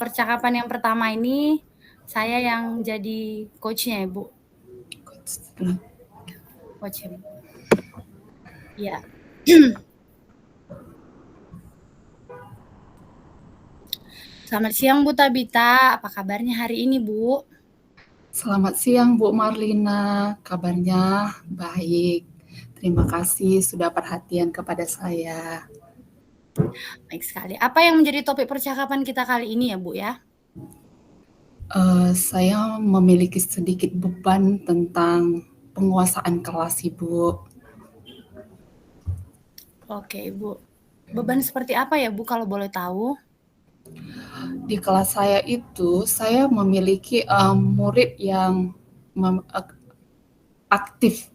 Percakapan yang pertama ini saya yang jadi coach-nya ya, Bu? Coach-nya, Bu. Iya. Selamat siang Bu Tabita, apa kabarnya hari ini Bu? Selamat siang Bu Marlina, kabarnya baik. Terima kasih sudah perhatian kepada saya. Baik sekali. Apa yang menjadi topik percakapan kita kali ini ya Bu ya? Saya memiliki sedikit beban tentang penguasaan kelas Ibu. Oke Ibu. Beban seperti apa ya Bu kalau boleh tahu? Di kelas saya itu, saya memiliki murid yang aktif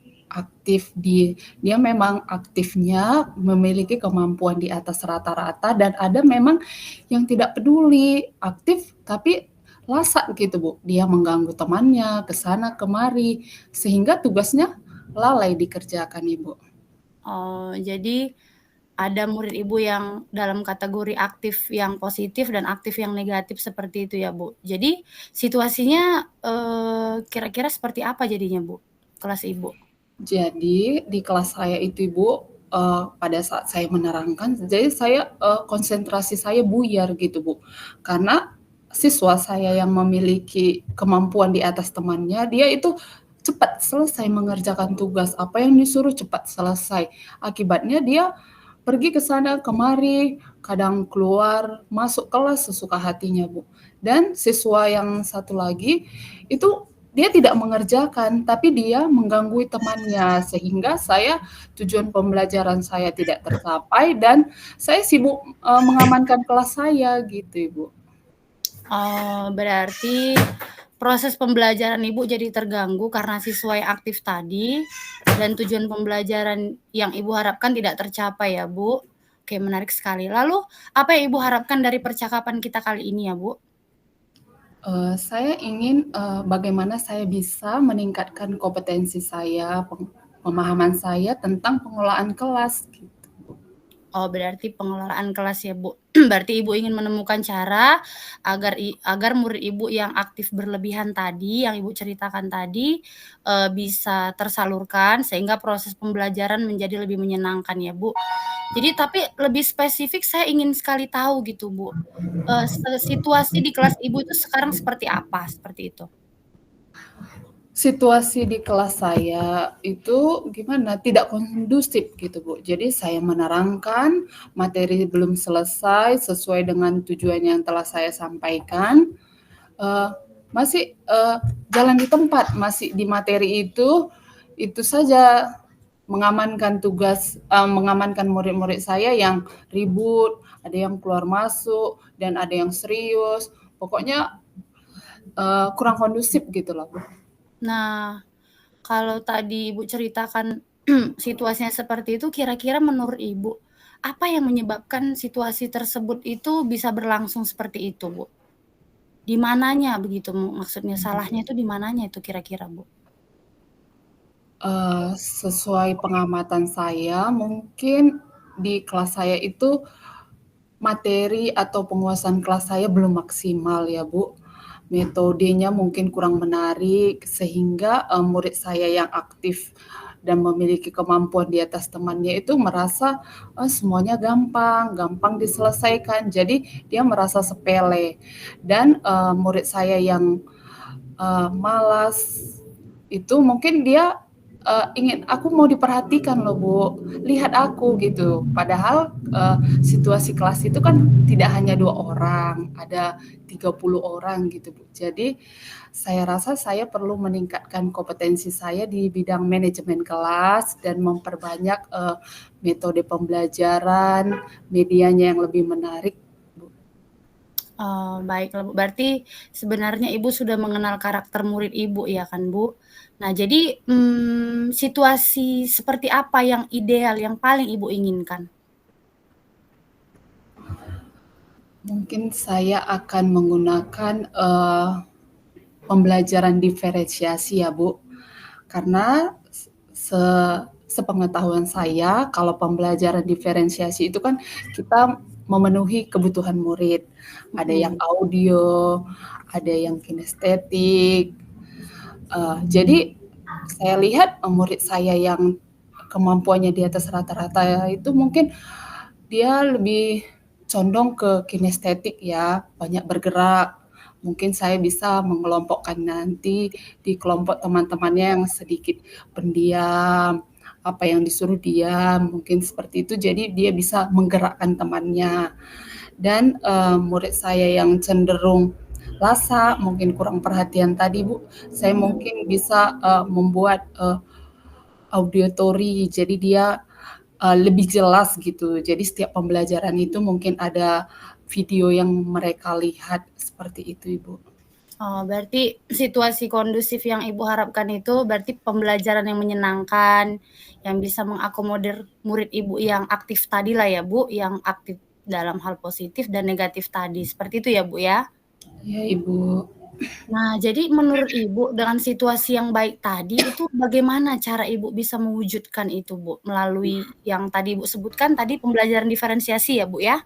dia memang aktifnya memiliki kemampuan di atas rata-rata dan ada memang yang tidak peduli aktif tapi lasak gitu Bu, dia mengganggu temannya ke sana kemari sehingga tugasnya lalai dikerjakan Ibu. Oh, jadi ada murid Ibu yang dalam kategori aktif yang positif dan aktif yang negatif seperti itu ya Bu. Jadi situasinya kira-kira seperti apa jadinya Bu, kelas Ibu? Jadi di kelas saya itu Ibu, pada saat saya menerangkan, jadi saya konsentrasi saya buyar gitu Bu, karena siswa saya yang memiliki kemampuan di atas temannya, dia itu cepat selesai mengerjakan tugas, apa yang disuruh cepat selesai. Akibatnya dia pergi ke sana kemari, kadang keluar, masuk kelas sesuka hatinya Bu. Dan siswa yang satu lagi itu dia tidak mengerjakan, tapi dia mengganggu temannya, sehingga tujuan pembelajaran saya tidak tercapai dan saya sibuk mengamankan kelas saya gitu, Ibu. Oh, berarti proses pembelajaran Ibu jadi terganggu karena siswa yang aktif tadi dan tujuan pembelajaran yang Ibu harapkan tidak tercapai ya, Bu. Oke, menarik sekali. Lalu, apa yang Ibu harapkan dari percakapan kita kali ini ya, Bu? Saya ingin bagaimana saya bisa meningkatkan kompetensi saya, pemahaman saya tentang pengelolaan kelas. Gitu. Oh, berarti pengelolaan kelas ya, Bu. Berarti Ibu ingin menemukan cara agar murid Ibu yang aktif berlebihan tadi, yang Ibu ceritakan tadi, bisa tersalurkan sehingga proses pembelajaran menjadi lebih menyenangkan ya, Bu. Jadi tapi lebih spesifik saya ingin sekali tahu gitu, Bu, situasi di kelas Ibu itu sekarang seperti apa? Seperti itu. Situasi di kelas saya itu gimana, tidak kondusif gitu Bu. Jadi saya menerangkan, materi belum selesai sesuai dengan tujuan yang telah saya sampaikan, masih jalan di tempat, masih di materi itu saja mengamankan tugas, mengamankan murid-murid saya yang ribut, ada yang keluar masuk, dan ada yang serius. Pokoknya kurang kondusif gitu loh Bu. Nah, kalau tadi Ibu ceritakan situasinya seperti itu, kira-kira menurut Ibu, apa yang menyebabkan situasi tersebut itu bisa berlangsung seperti itu, Bu? Di mananya begitu maksudnya, salahnya itu di mananya itu kira-kira, Bu? Sesuai pengamatan saya, mungkin di kelas saya itu materi atau penguasaan kelas saya belum maksimal ya Bu. Metodenya mungkin kurang menarik sehingga murid saya yang aktif dan memiliki kemampuan di atas temannya itu merasa semuanya gampang diselesaikan. Jadi dia merasa sepele. Dan murid saya yang malas itu mungkin dia ingin aku mau diperhatikan loh Bu, lihat aku gitu. Padahal situasi kelas itu kan tidak hanya 2 orang, ada 30 orang gitu Bu. Jadi saya rasa saya perlu meningkatkan kompetensi saya di bidang manajemen kelas dan memperbanyak metode pembelajaran, medianya yang lebih menarik. Oh, baiklah, Bu. Berarti sebenarnya Ibu sudah mengenal karakter murid Ibu ya kan, Bu? Nah, jadi, situasi seperti apa yang ideal, yang paling Ibu inginkan? Mungkin saya akan menggunakan pembelajaran diferensiasi ya Bu, karena sepengetahuan saya kalau pembelajaran diferensiasi itu kan kita memenuhi kebutuhan murid. Ada yang audio, ada yang kinestetik. Jadi saya lihat murid saya yang kemampuannya di atas rata-rata itu mungkin dia lebih condong ke kinestetik ya, banyak bergerak. Mungkin saya bisa mengelompokkan nanti di kelompok teman-temannya yang sedikit pendiam, apa yang disuruh diam, mungkin seperti itu. Jadi dia bisa menggerakkan temannya. Dan murid saya yang cenderung lasa, mungkin kurang perhatian tadi Bu, saya mungkin bisa membuat auditori, jadi dia lebih jelas gitu. Jadi setiap pembelajaran itu mungkin ada video yang mereka lihat seperti itu, Ibu. Oh, berarti situasi kondusif yang Ibu harapkan itu berarti pembelajaran yang menyenangkan, yang bisa mengakomodir murid Ibu yang aktif tadi lah ya Bu, yang aktif dalam hal positif dan negatif tadi. Seperti itu ya Bu ya? Ya, Ibu. Nah, jadi menurut Ibu dengan situasi yang baik tadi itu bagaimana cara Ibu bisa mewujudkan itu Bu? Melalui yang tadi Ibu sebutkan tadi pembelajaran diferensiasi ya Bu ya?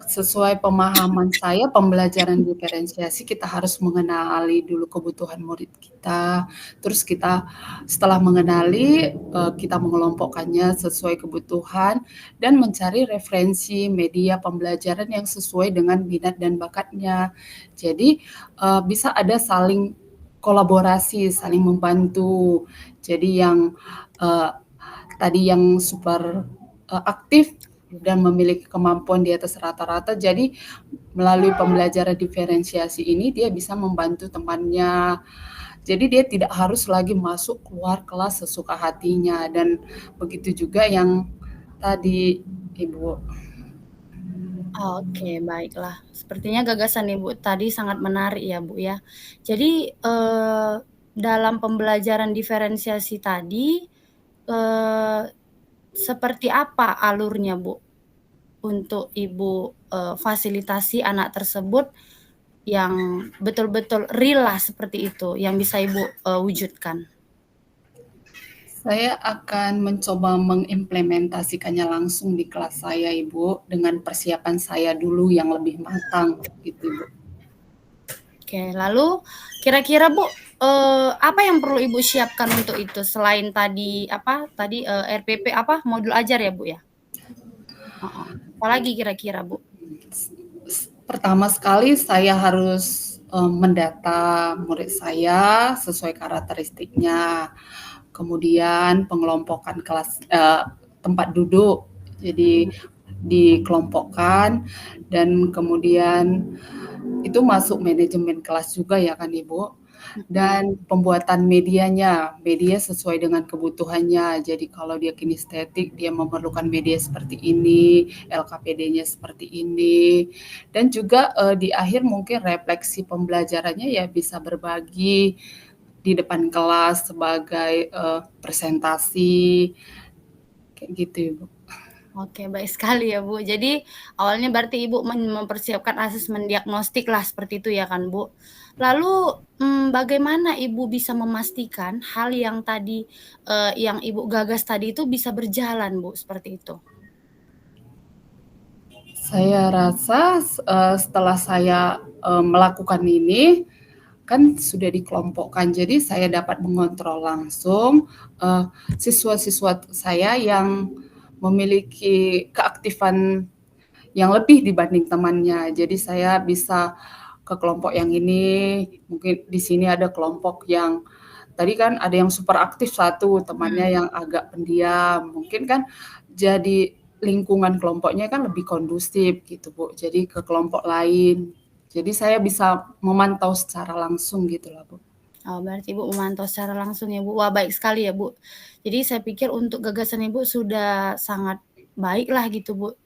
Sesuai pemahaman saya, pembelajaran diferensiasi kita harus mengenali dulu kebutuhan murid kita, terus kita setelah mengenali, kita mengelompokkannya sesuai kebutuhan dan mencari referensi media pembelajaran yang sesuai dengan minat dan bakatnya. Jadi, bisa ada saling kolaborasi, saling membantu. Jadi yang, eee, tadi yang super, aktif dan memiliki kemampuan di atas rata-rata. Jadi melalui pembelajaran diferensiasi ini dia bisa membantu temannya. Jadi dia tidak harus lagi masuk keluar kelas sesuka hatinya dan begitu juga yang tadi Ibu. Oke, baiklah. Sepertinya gagasan Ibu tadi sangat menarik ya, Bu, ya. Jadi, dalam pembelajaran diferensiasi tadi, eee, seperti apa alurnya, Bu, untuk Ibu, fasilitasi anak tersebut yang betul-betul real lah seperti itu, yang bisa Ibu, wujudkan? Saya akan mencoba mengimplementasikannya langsung di kelas saya, Ibu, dengan persiapan saya dulu yang lebih matang, gitu, Ibu. Oke, lalu kira-kira Bu, apa yang perlu Ibu siapkan untuk itu selain tadi RPP modul ajar ya Bu ya? Heeh. Apalagi kira-kira Bu? Pertama sekali saya harus mendata murid saya sesuai karakteristiknya. Kemudian pengelompokan kelas tempat duduk. Jadi dikelompokkan dan kemudian itu masuk manajemen kelas juga ya kan Ibu. Dan pembuatan medianya, media sesuai dengan kebutuhannya. Jadi kalau dia kinestetik, dia memerlukan media seperti ini, LKPD-nya seperti ini. Dan juga di akhir mungkin refleksi pembelajarannya ya bisa berbagi di depan kelas sebagai presentasi kayak gitu Ibu. Oke, baik sekali ya Bu. Jadi awalnya berarti Ibu mempersiapkan asesmen diagnostik lah seperti itu ya kan Bu. Lalu, bagaimana Ibu bisa memastikan hal yang tadi, yang Ibu gagas tadi itu bisa berjalan Bu, seperti itu? Saya rasa setelah saya melakukan ini kan sudah dikelompokkan, jadi saya dapat mengontrol langsung siswa-siswa saya yang memiliki keaktifan yang lebih dibanding temannya. Jadi saya bisa ke kelompok yang ini, mungkin di sini ada kelompok yang tadi kan ada yang super aktif satu, temannya yang agak pendiam. Mungkin kan jadi lingkungan kelompoknya kan lebih kondusif gitu, Bu. Jadi ke kelompok lain. Jadi saya bisa memantau secara langsung gitu lah, Bu. Oh, berarti Ibu memantau secara langsung ya, Bu. Wah, baik sekali ya, Bu. Jadi saya pikir untuk gagasan Ibu sudah sangat baik lah gitu, Bu.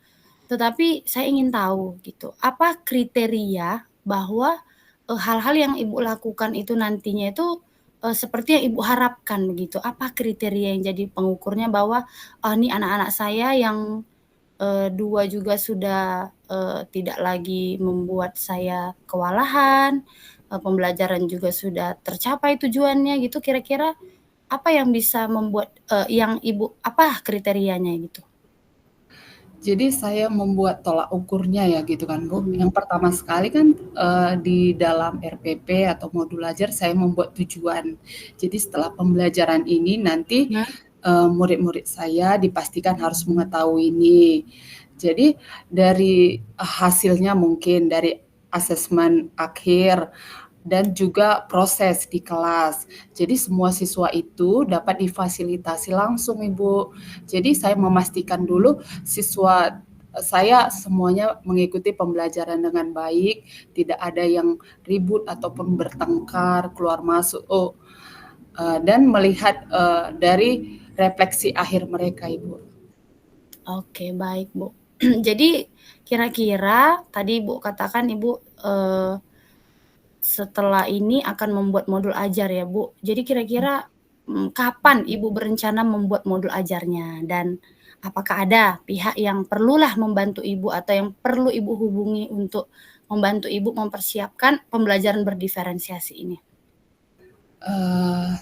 Tetapi saya ingin tahu gitu, apa kriteria bahwa, hal-hal yang Ibu lakukan itu nantinya itu, seperti yang Ibu harapkan begitu? Apa kriteria yang jadi pengukurnya bahwa, "Oh, ini anak-anak saya yang, 2 juga sudah, tidak lagi membuat saya kewalahan, pembelajaran juga sudah tercapai tujuannya," gitu, kira-kira apa yang bisa membuat yang Ibu apa kriterianya gitu? Jadi saya membuat tolak ukurnya ya gitu kan, Bu. Mhm. Yang pertama sekali kan, di dalam RPP atau modul ajar saya membuat tujuan. Jadi setelah pembelajaran ini nanti, Nah, murid-murid saya dipastikan harus mengetahui ini. Jadi dari hasilnya mungkin dari asesmen akhir dan juga proses di kelas. Jadi semua siswa itu dapat difasilitasi langsung, Ibu. Jadi saya memastikan dulu siswa saya semuanya mengikuti pembelajaran dengan baik, tidak ada yang ribut ataupun bertengkar, keluar masuk. Dan melihat dari refleksi akhir mereka, Ibu. oke baik, Bu. Jadi kira-kira tadi Ibu katakan Ibu, setelah ini akan membuat modul ajar ya, Bu. Jadi kira-kira, kapan Ibu berencana membuat modul ajarnya? Dan apakah ada pihak yang perlulah membantu Ibu atau yang perlu Ibu hubungi untuk membantu Ibu mempersiapkan pembelajaran berdiferensiasi ini?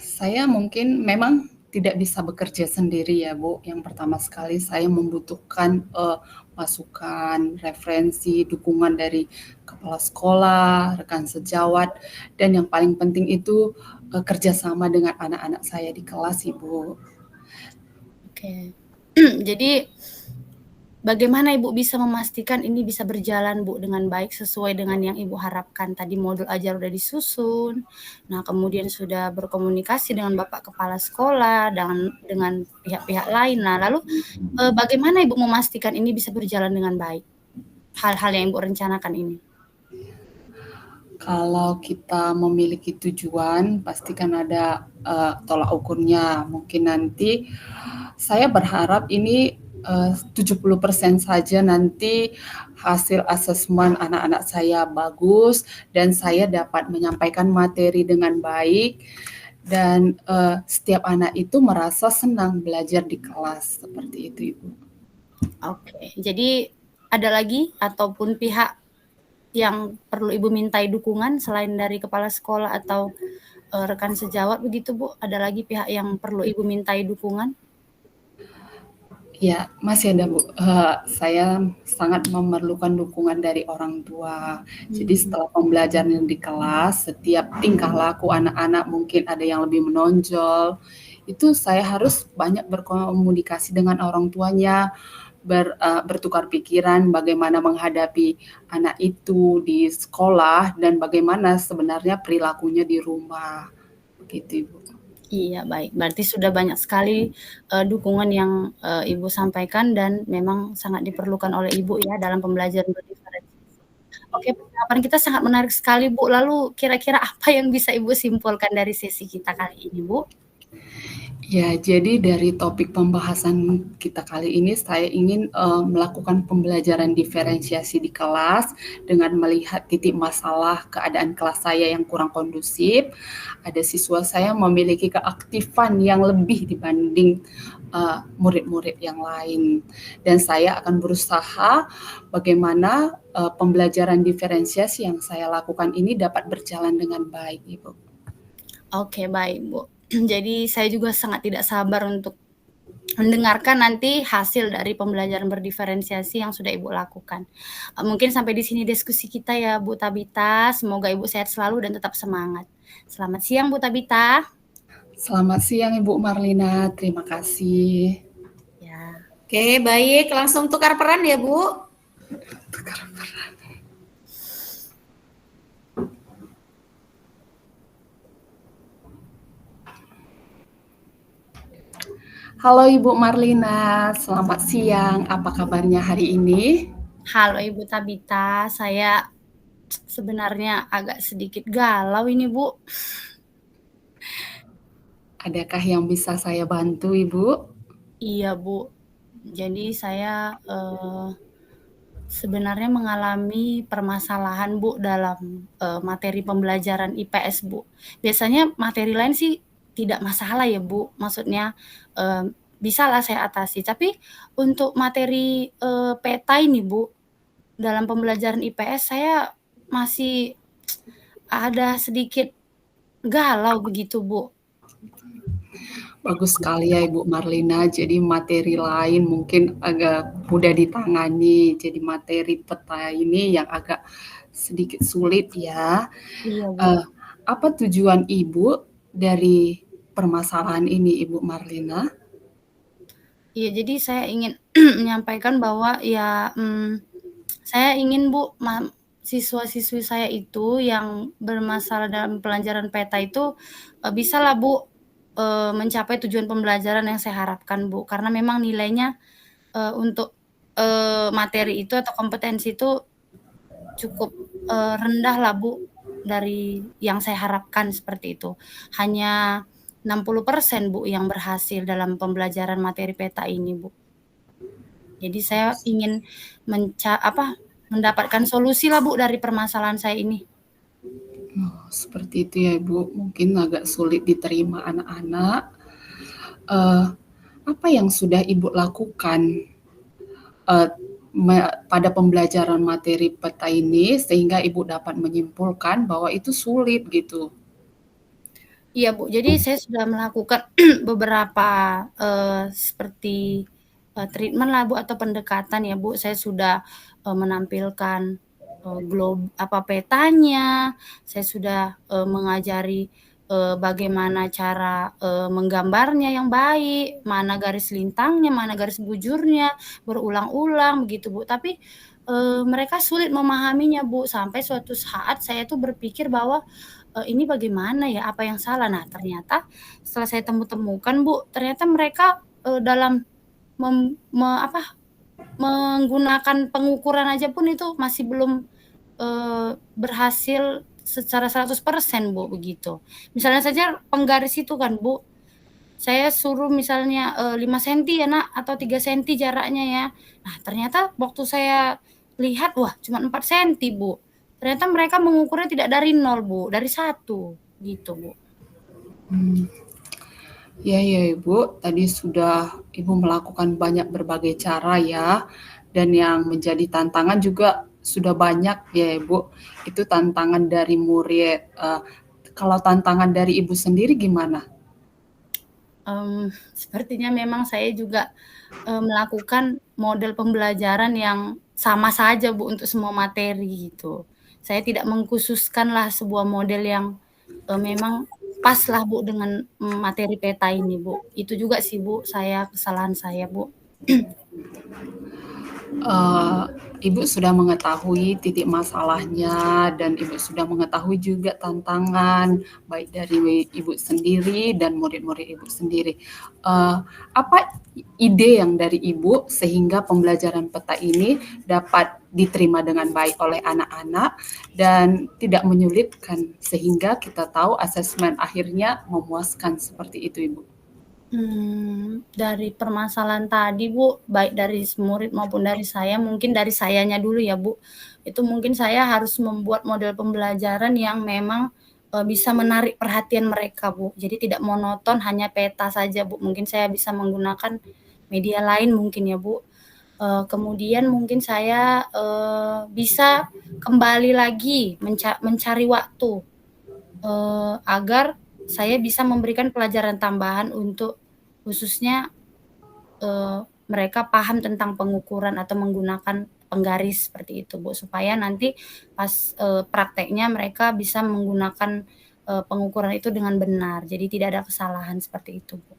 Saya mungkin memang tidak bisa bekerja sendiri ya, Bu. Yang pertama sekali saya membutuhkan, masukan, referensi, dukungan dari kepala sekolah, rekan sejawat, dan yang paling penting itu, kerjasama dengan anak-anak saya di kelas, Ibu. Oke. Jadi bagaimana Ibu bisa memastikan ini bisa berjalan, Bu, dengan baik sesuai dengan yang Ibu harapkan? Tadi modul ajar udah disusun, nah kemudian sudah berkomunikasi dengan Bapak Kepala Sekolah, dengan pihak-pihak lain. Nah, lalu, bagaimana Ibu memastikan ini bisa berjalan dengan baik? Hal-hal yang Ibu rencanakan ini? Kalau kita memiliki tujuan, pasti kan ada, tolak ukurnya. Mungkin nanti saya berharap ini, 70% saja nanti hasil asesmen anak-anak saya bagus dan saya dapat menyampaikan materi dengan baik dan, setiap anak itu merasa senang belajar di kelas, seperti itu, Ibu. Oke, jadi ada lagi ataupun pihak yang perlu Ibu mintai dukungan selain dari kepala sekolah atau, rekan sejawat begitu, Bu? Ada lagi pihak yang perlu Ibu mintai dukungan? Ya, masih ada, Bu. Saya sangat memerlukan dukungan dari orang tua. Jadi Mhm. setelah pembelajaran di kelas, setiap tingkah laku anak-anak mungkin ada yang lebih menonjol, itu saya harus banyak berkomunikasi dengan orang tuanya, bertukar pikiran bagaimana menghadapi anak itu di sekolah dan bagaimana sebenarnya perilakunya di rumah, begitu, Ibu. Iya, baik. Berarti sudah banyak sekali, dukungan yang, Ibu sampaikan dan memang sangat diperlukan oleh Ibu ya dalam pembelajaran berdiferensiasi. Oke, percakapan kita sangat menarik sekali, Bu. Lalu kira-kira apa yang bisa Ibu simpulkan dari sesi kita kali ini, Bu? Ya, jadi dari topik pembahasan kita kali ini saya ingin, melakukan pembelajaran diferensiasi di kelas dengan melihat titik masalah keadaan kelas saya yang kurang kondusif. Ada siswa saya memiliki keaktifan yang lebih dibanding, murid-murid yang lain. Dan saya akan berusaha bagaimana, pembelajaran diferensiasi yang saya lakukan ini dapat berjalan dengan baik, Ibu. Oke, baik, Bu. Jadi saya juga sangat tidak sabar untuk mendengarkan nanti hasil dari pembelajaran berdiferensiasi yang sudah Ibu lakukan. Mungkin sampai di sini diskusi kita ya, Bu Tabita. Semoga Ibu sehat selalu dan tetap semangat. Selamat siang, Bu Tabita. Selamat siang Ibu Marlina, terima kasih. Ya. Oke, baik. Langsung tukar peran ya, Bu. Tukar peran. Halo Ibu Marlina, selamat siang. Apa kabarnya hari ini? Halo Ibu Tabita, saya sebenarnya agak sedikit galau ini, Bu. Adakah yang bisa saya bantu, Ibu? Iya, Bu. Jadi saya, sebenarnya mengalami permasalahan, Bu, dalam, materi pembelajaran IPS, Bu. Biasanya materi lain sih tidak masalah ya, Bu, maksudnya, bisalah saya atasi. Tapi untuk materi, peta ini, Bu, dalam pembelajaran IPS saya masih ada sedikit galau begitu, Bu. Bagus sekali ya Ibu Marlina, jadi materi lain mungkin agak mudah ditangani, jadi materi peta ini yang agak sedikit sulit ya. Iya, Bu. Eee, apa tujuan Ibu dari permasalahan ini Ibu Marlina? Iya, jadi saya ingin menyampaikan bahwa ya, saya ingin Bu, siswa-siswi saya itu yang bermasalah dalam pelajaran peta itu, bisalah Bu, mencapai tujuan pembelajaran yang saya harapkan Bu, karena memang nilainya, untuk, materi itu atau kompetensi itu cukup, rendah lah Bu, dari yang saya harapkan seperti itu. Hanya 60% Bu yang berhasil dalam pembelajaran materi peta ini Bu. Jadi saya ingin mendapatkan solusi lah Bu dari permasalahan saya ini. Oh, seperti itu ya Ibu, mungkin agak sulit diterima anak-anak. Apa yang sudah Ibu lakukan, eee, pada pembelajaran materi peta ini sehingga Ibu dapat menyimpulkan bahwa itu sulit gitu? Iya Bu, jadi saya sudah melakukan beberapa, seperti, treatment lah Bu atau pendekatan ya Bu. Saya sudah, menampilkan, petanya, saya sudah, mengajari, bagaimana cara, menggambarnya yang baik, mana garis lintangnya, mana garis bujurnya, berulang-ulang begitu Bu. Tapi, mereka sulit memahaminya Bu, sampai suatu saat saya tuh berpikir bahwa ini bagaimana ya, apa yang salah? Nah, ternyata setelah saya temukan Bu, ternyata mereka, dalam menggunakan pengukuran aja pun itu masih belum, berhasil secara 100% Bu, begitu. Misalnya saja penggaris itu kan Bu, saya suruh misalnya, 5 senti ya Nak, atau 3 senti jaraknya ya. Nah, ternyata waktu saya lihat, wah cuma 4 senti Bu. Ternyata mereka mengukurnya tidak dari 0 Bu, dari 1, gitu Bu. Ya ya Ibu, tadi sudah Ibu melakukan berbagai cara ya, dan yang menjadi tantangan juga sudah banyak ya Ibu, itu tantangan dari murid. Kalau tantangan dari Ibu sendiri gimana? Sepertinya memang saya juga, melakukan model pembelajaran yang sama saja Bu untuk semua materi gitu. Saya tidak mengkhususkanlah sebuah model yang, memang paslah Bu dengan, materi peta ini Bu. Itu juga sih Bu kesalahan saya Bu. Ibu sudah mengetahui titik masalahnya dan Ibu sudah mengetahui juga tantangan baik dari Ibu sendiri dan murid-murid Ibu sendiri. Apa ide yang dari Ibu sehingga pembelajaran peta ini dapat diterima dengan baik oleh anak-anak dan tidak menyulitkan sehingga kita tahu asesmen akhirnya memuaskan seperti itu Ibu? Dari permasalahan tadi Bu, baik dari murid maupun dari saya, mungkin dari sayanya dulu ya Bu. Itu mungkin saya harus membuat model pembelajaran yang memang, bisa menarik perhatian mereka Bu. Jadi tidak monoton hanya peta saja Bu, mungkin saya bisa menggunakan media lain mungkin ya Bu. Kemudian mungkin saya, bisa kembali lagi mencari waktu, agar saya bisa memberikan pelajaran tambahan untuk khususnya, mereka paham tentang pengukuran atau menggunakan penggaris seperti itu, Bu, supaya nanti pas, prakteknya mereka bisa menggunakan, pengukuran itu dengan benar, jadi tidak ada kesalahan seperti itu, Bu.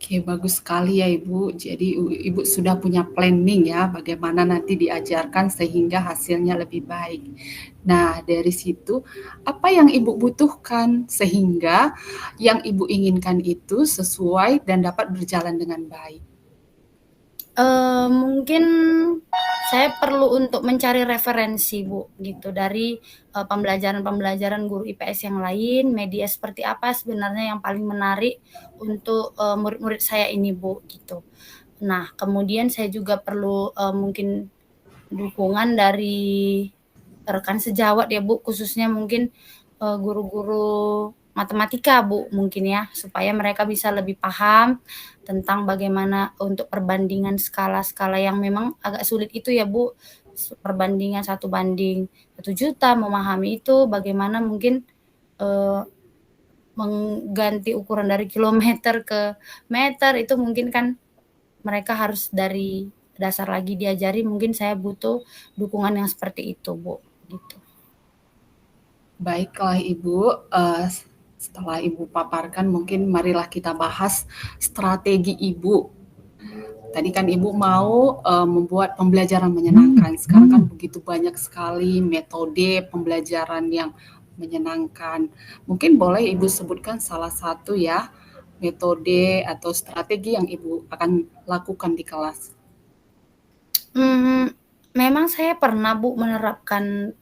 Oke, bagus sekali ya Ibu. Jadi Ibu sudah punya planning ya, bagaimana nanti diajarkan sehingga hasilnya lebih baik. Nah, dari situ apa yang Ibu butuhkan sehingga yang Ibu inginkan itu sesuai dan dapat berjalan dengan baik? Mungkin saya perlu untuk mencari referensi, Bu, gitu, dari, pembelajaran-pembelajaran guru IPS yang lain, media seperti apa sebenarnya yang paling menarik untuk, murid-murid saya ini, Bu, gitu. Nah, kemudian saya juga perlu, mungkin dukungan dari rekan sejawat ya, Bu, khususnya mungkin, guru-guru matematika, Bu, mungkin ya, supaya mereka bisa lebih paham tentang bagaimana untuk perbandingan skala-skala yang memang agak sulit itu ya, Bu. Perbandingan 1 banding 1.000.000, memahami itu bagaimana mungkin, eee, mengganti ukuran dari kilometer ke meter, itu mungkin kan mereka harus dari dasar lagi diajari, mungkin saya butuh dukungan yang seperti itu, Bu, gitu. Baiklah Ibu, setelah Ibu paparkan mungkin marilah kita bahas strategi Ibu. Tadi kan Ibu mau membuat pembelajaran menyenangkan. Sekarang kan begitu banyak sekali metode pembelajaran yang menyenangkan. Mungkin boleh Ibu sebutkan salah satu ya metode atau strategi yang Ibu akan lakukan di kelas. Memang saya pernah Bu menerapkan,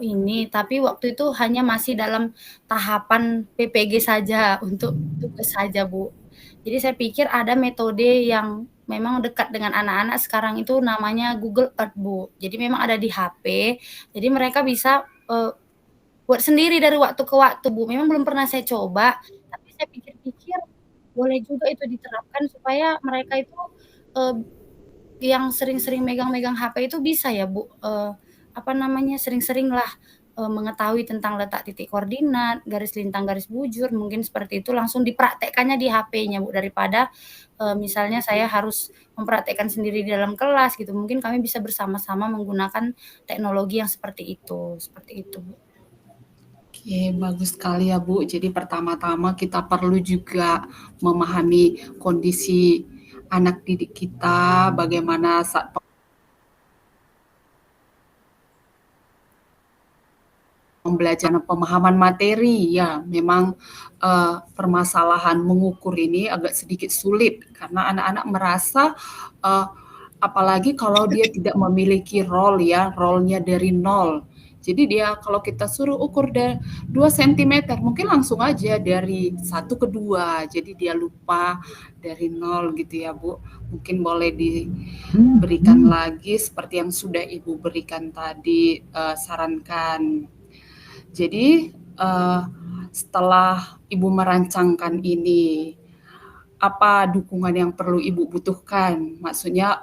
ini, tapi waktu itu hanya masih dalam tahapan PPG saja, untuk tugas saja Bu. Jadi saya pikir ada metode yang memang dekat dengan anak-anak sekarang itu namanya Google Earth Bu. Jadi memang ada di HP, jadi mereka bisa, buat sendiri dari waktu ke waktu Bu. Memang belum pernah saya coba, tapi saya pikir-pikir boleh juga itu diterapkan supaya mereka itu, eee, yang sering-sering megang-megang HP itu bisa ya Bu, sering-seringlah, mengetahui tentang letak titik koordinat, garis lintang, garis bujur, mungkin seperti itu langsung dipraktekkannya di HP-nya Bu, daripada, misalnya saya harus mempraktekkan sendiri di dalam kelas gitu, mungkin kami bisa bersama-sama menggunakan teknologi yang seperti itu Bu. Oke, bagus sekali ya Bu. Jadi pertama-tama kita perlu juga memahami kondisi anak didik kita, bagaimana saat pembelajaran pemahaman materi. Ya, memang permasalahan mengukur ini agak sedikit sulit karena anak-anak merasa apalagi kalau dia tidak memiliki role-nya dari nol. Jadi dia kalau kita suruh ukur 2 cm, mungkin langsung aja dari 1 ke 2. Jadi dia lupa dari nol gitu ya, Bu. Mungkin boleh diberikan lagi seperti yang sudah Ibu berikan tadi, sarankan. Jadi, setelah Ibu merancangkan ini, apa dukungan yang perlu Ibu butuhkan? Maksudnya,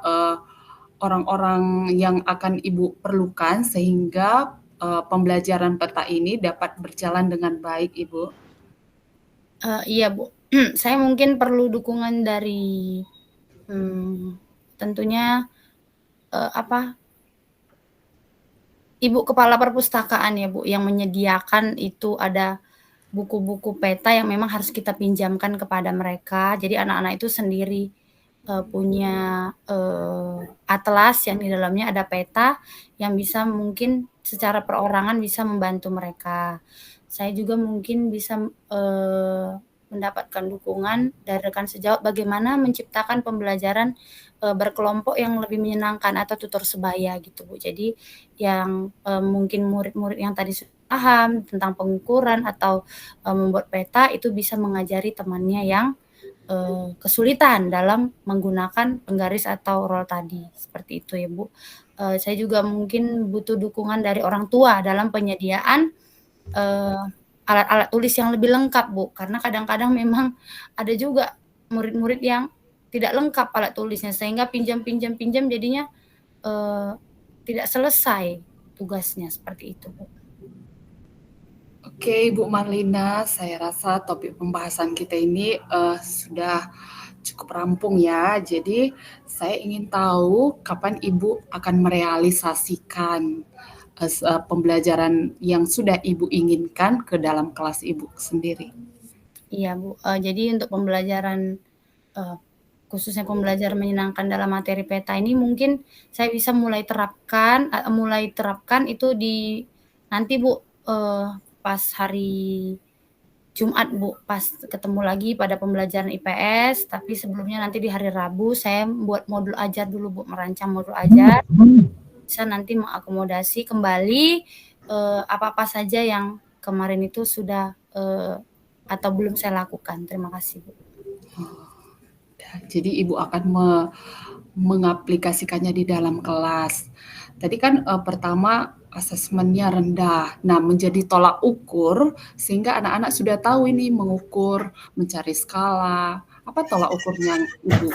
orang-orang yang akan Ibu perlukan sehingga pembelajaran peta ini dapat berjalan dengan baik, Ibu. Iya Bu, saya mungkin perlu dukungan dari, tentunya, Ibu kepala perpustakaan ya Bu, yang menyediakan itu ada buku-buku peta yang memang harus kita pinjamkan kepada mereka. Jadi anak-anak itu sendiri, punya, atlas yang di dalamnya ada peta yang bisa mungkin secara perorangan bisa membantu mereka. Saya juga mungkin bisa, mendapatkan dukungan dari rekan sejawat bagaimana menciptakan pembelajaran, berkelompok yang lebih menyenangkan atau tutor sebaya gitu Bu. Jadi yang, mungkin murid-murid yang tadi sudah paham tentang pengukuran atau, membuat peta itu bisa mengajari temannya yang, kesulitan dalam menggunakan penggaris atau roll tadi, seperti itu ya Bu. Saya juga mungkin butuh dukungan dari orang tua dalam penyediaan, alat-alat tulis yang lebih lengkap Bu, karena kadang-kadang memang ada juga murid-murid yang tidak lengkap alat tulisnya, sehingga pinjam jadinya, eee, tidak selesai tugasnya, seperti itu Bu. Oke, Ibu Marlina, saya rasa topik pembahasan kita ini sudah cukup rampung ya. Jadi saya ingin tahu kapan Ibu akan merealisasikan pembelajaran yang sudah Ibu inginkan ke dalam kelas Ibu sendiri. Iya Bu, jadi untuk pembelajaran, khususnya pembelajaran menyenangkan dalam materi peta ini mungkin saya bisa mulai terapkan itu di nanti Bu, pas hari Jumat Bu, pas ketemu lagi pada pembelajaran IPS, tapi sebelumnya nanti di hari Rabu saya buat modul ajar dulu Bu, merancang modul ajar, bisa nanti mengakomodasi kembali, apa-apa saja yang kemarin itu sudah, atau belum saya lakukan. Terima kasih Bu. Jadi Ibu akan mengaplikasikannya di dalam kelas. Tadi kan pertama asesmennya rendah. Nah, menjadi tolak ukur sehingga anak-anak sudah tahu ini mengukur, mencari skala. Apa tolak ukurnya yang Ibu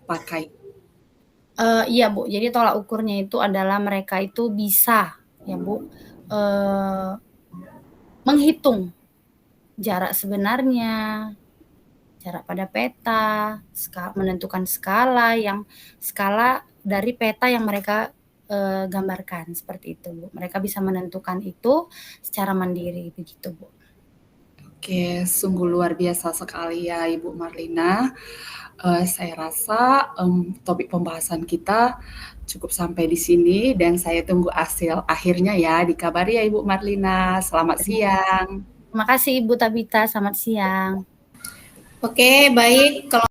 pakai? Iya Bu, jadi tolak ukurnya itu adalah mereka itu bisa ya Bu, menghitung jarak sebenarnya, jarak pada peta, menentukan skala dari peta yang mereka gambarkan, seperti itu, Bu. Mereka bisa menentukan itu secara mandiri, begitu, Bu. Oke, sungguh luar biasa sekali ya Ibu Marlina. Saya rasa topik pembahasan kita cukup sampai di sini dan saya tunggu hasil akhirnya ya. Dikabari ya Ibu Marlina. Selamat siang. Terima kasih Ibu Tabita, selamat siang. Oke, baik. Kalau